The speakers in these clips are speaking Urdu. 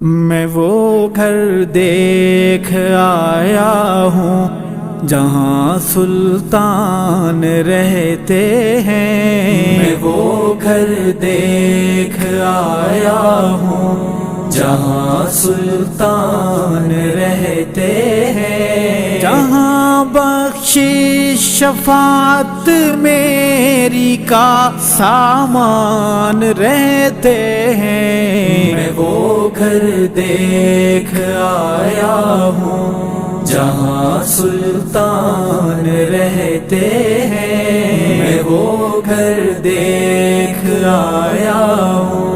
میں وہ گھر دیکھ آیا ہوں جہاں سلطان رہتے ہیں، میں وہ گھر دیکھ آیا ہوں جہاں سلطان رہتے ہیں، جہاں بخشش شفاعت میری کا سامان رہتے ہیں، میں وہ گھر دیکھ آیا ہوں جہاں سلطان رہتے ہیں، میں وہ گھر دیکھ آیا ہوں۔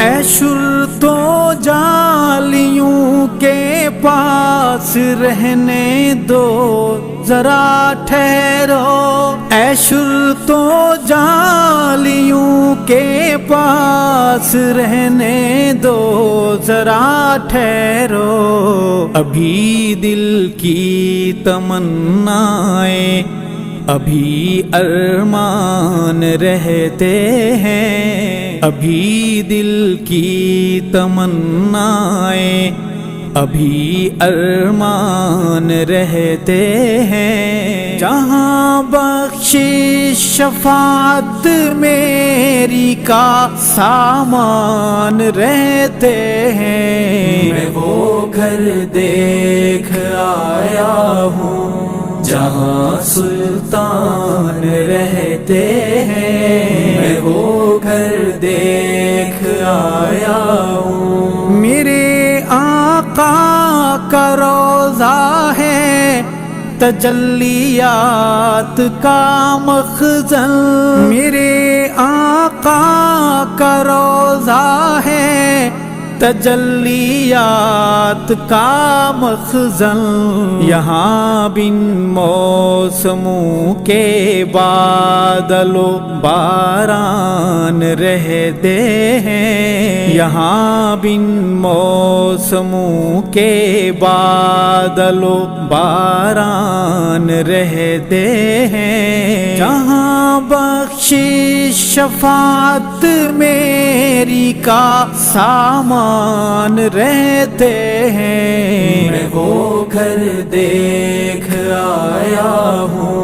اے شرطو جالیوں کے پاس رہنے دو ذرا ٹھہرو، اے شرطو جالیوں کے پاس رہنے دو ذرا ٹھہرو، ابھی دل کی تمنائیں ابھی ارمان رہتے ہیں، ابھی دل کی تمنائیں ابھی ارمان رہتے ہیں، جہاں بخشش شفاعت میری کا سامان رہتے ہیں، میں وہ گھر دیکھ آیا ہوں جہاں سلطان رہتے ہیں، میں وہ گھر دیکھ آیا ہوں۔ میرے آقا کا روضہ ہے تجلیات کا مخزن، میرے آقا کا روضہ ہے تجلیات کا مخزن، یہاں بن موسموں کے بادل و باران رہتے ہیں، یہاں بن موسموں کے بادل و باران رہتے ہیں، جہاں بخشش شفاعت میری کا سامان رہتے ہیں، میں وہ گھر دیکھ آیا ہوں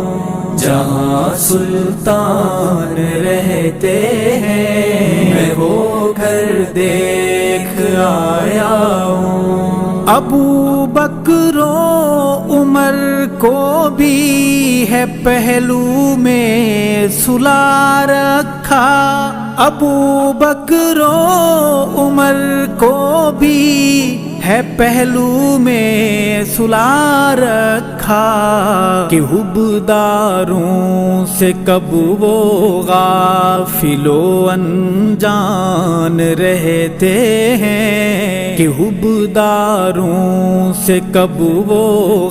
جہاں سلطان رہتے ہیں، میں وہ گھر دیکھ آیا ہوں۔ ابو بکر و عمر کو بھی ہے پہلو میں سلا رکھا، ابو بکر و عمر کو بھی ہے پہلو میں سلا رکھا، کہ حبداروں سے کب وہ غافل و انجان رہتے ہیں، کہ حبداروں سے کب وہ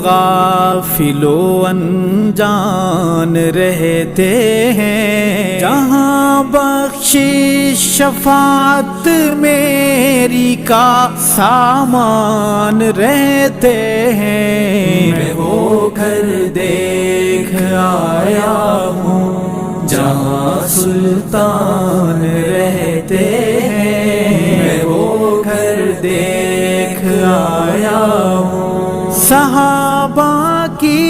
غافل و انجان رہتے ہیں، جہاں بخشش شفاعت میری کا سامان رہتے ہیں، میں وہ گھر دیکھ آیا ہوں جہاں سلطان رہتے ہیں، میں وہ گھر دیکھ آیا ہوں۔ صحابہ کی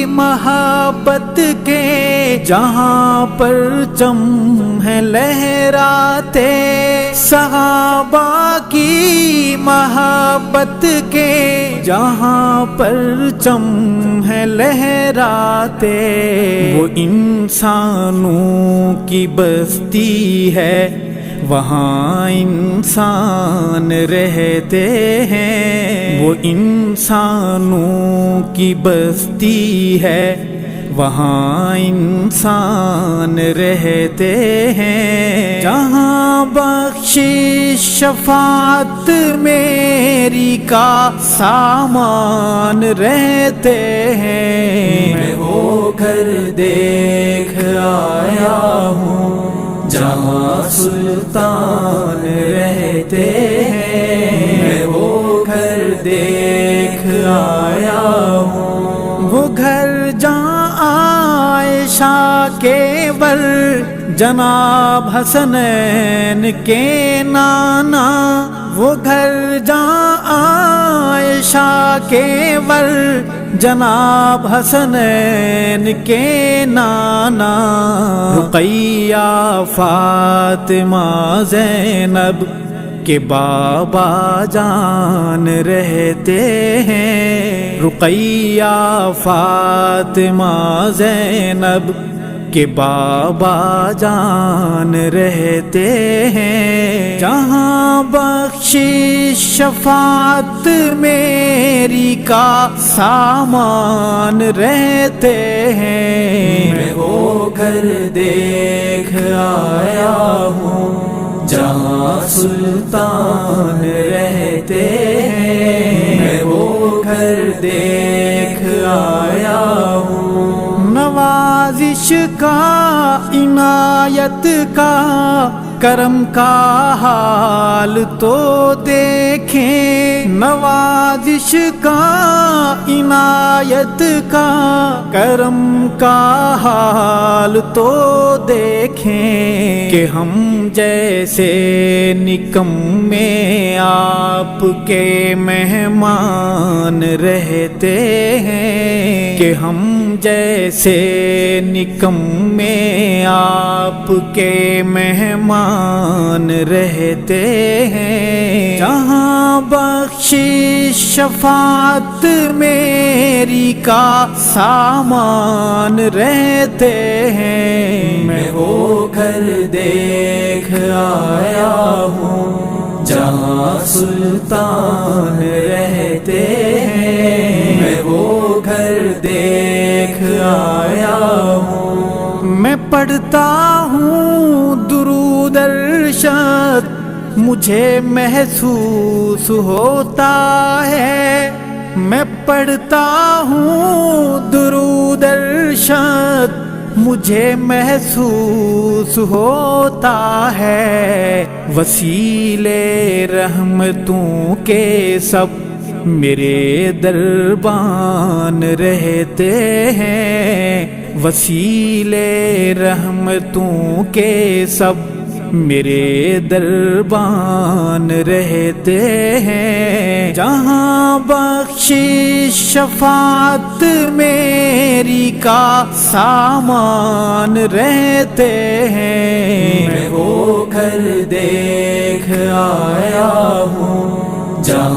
محبت کے جہاں پرچم ہے لہراتے، صحابہ کی محبت کے جہاں پرچم ہے لہراتے، وہ انسانوں کی بستی ہے وہاں انسان رہتے ہیں، وہ انسانوں کی بستی ہے وہاں انسان رہتے ہیں، جہاں بخشش شفاعت میری کا سامان رہتے ہیں، میں وہ گھر دیکھ آیا ہوں جہاں سلطان رہتے ہیں، میں وہ گھر دیکھ آیا ہوں۔ وہ گھر جہاں عائشہ کے ور جناب حسنین کے نانا وہ گھر جہاں عائشہ کے ور جناب حسنین کے نانا رقیہ فاطمہ زینب کے بابا جان رہتے ہیں، رقیہ فاطمہ زینب کے بابا جان رہتے ہیں، جہاں بخشش شفاعت میری کا سامان رہتے ہیں۔ میں وہ گھر دیکھ آیا ہوں جہاں سلطان رہتے ہیں، میں وہ گھر دیکھ آیا ہوں، نوازش کا عنایت کا کرم کا حال تو دیکھیں، نوازش کا عنایت کا کرم کا حال تو دیکھیں، کہ ہم جیسے نکمے آپ کے مہمان رہتے ہیں، کہ ہم جیسے نکمے آپ کے مہمان رہتے ہیں، جہاں بخشش شفاعت میری کا سامان رہتے ہیں۔ میں وہ گھر دیکھ آیا ہوں جہاں سلطان رہتے ہیں، میں وہ گھر دیکھ آیا ہوں۔ میں پڑھتا ہوں درود ارشد، مجھے محسوس ہوتا ہے، میں پڑھتا ہوں درود ارشد، مجھے محسوس ہوتا ہے، وسیلے رحمتوں کے سب میرے دربان رہتے ہیں، وسیلے رحمتوں کے سب میرے دربان رہتے ہیں، جہاں بخشش شفاعت میری کا سامان رہتے ہیں۔ میں وہ گھر دیکھ آیا ہوں جہاں